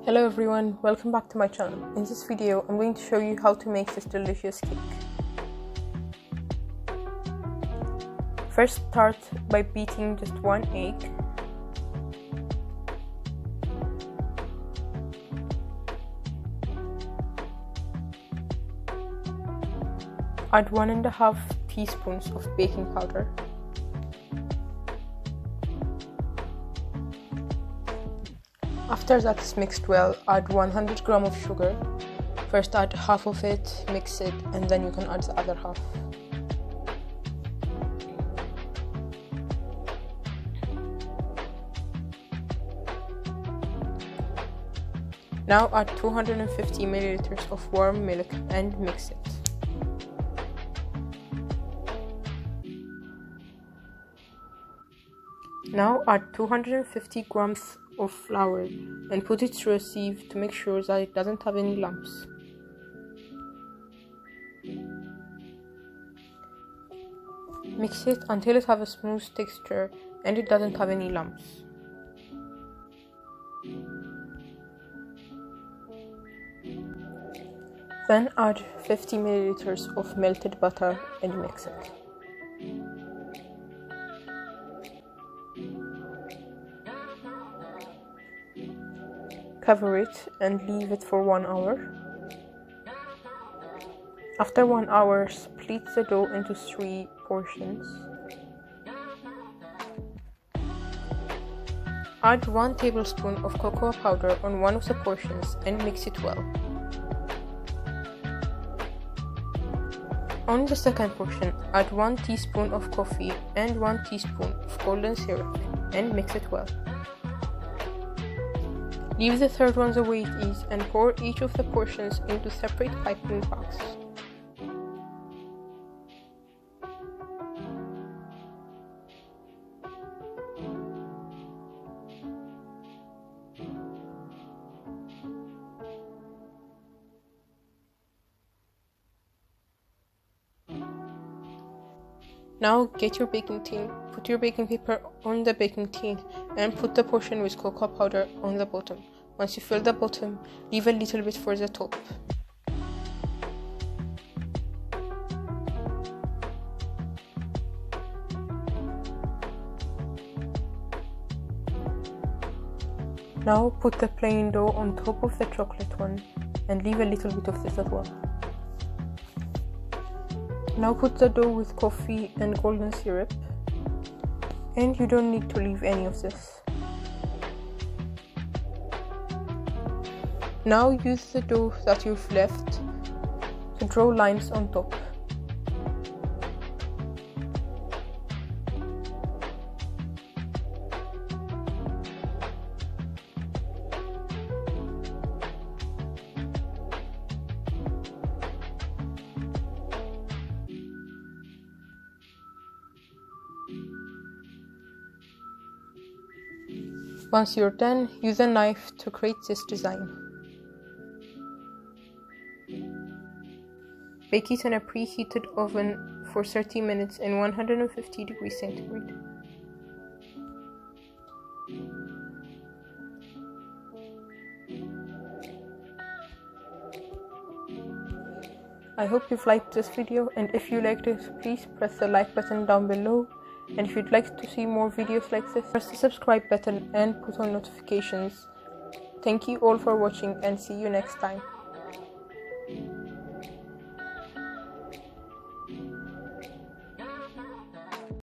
Hello everyone, welcome back to my channel. In this video, I'm going to show you how to make this delicious cake. First, start by beating just one egg. Add 1.5 teaspoons of baking powder. After that is mixed well, add 100 grams of sugar. First add half of it, mix it, and then you can add the other half. Now add 250 milliliters of warm milk and mix it. Now add 250 grams of flour and put it through a sieve to make sure that it doesn't have any lumps. Mix it until it has a smooth texture and it doesn't have any lumps. Then add 50 milliliters of melted butter and mix it. Cover it and leave it for 1 hour. After 1 hour, split the dough into 3 portions. Add 1 tablespoon of cocoa powder on one of the portions and mix it well. On the second portion, add 1 teaspoon of coffee and 1 teaspoon of golden syrup and mix it well. Leave the third one the way it is and pour each of the portions into separate piping bags. Now get your baking tin, put your baking paper on the baking tin and put the portion with cocoa powder on the bottom. Once you fill the bottom, leave a little bit for the top. Now put the plain dough on top of the chocolate one and leave a little bit of this as well. Now put the dough with coffee and golden syrup, and you don't need to leave any of this. Now use the dough that you've left to draw lines on top. Once you're done, use a knife to create this design. Bake it in a preheated oven for 30 minutes in 150 degrees centigrade. I hope you've liked this video, and if you liked it, please press the like button down below. And if you'd like to see more videos like this, press the subscribe button and put on notifications. Thank you all for watching and see you next time.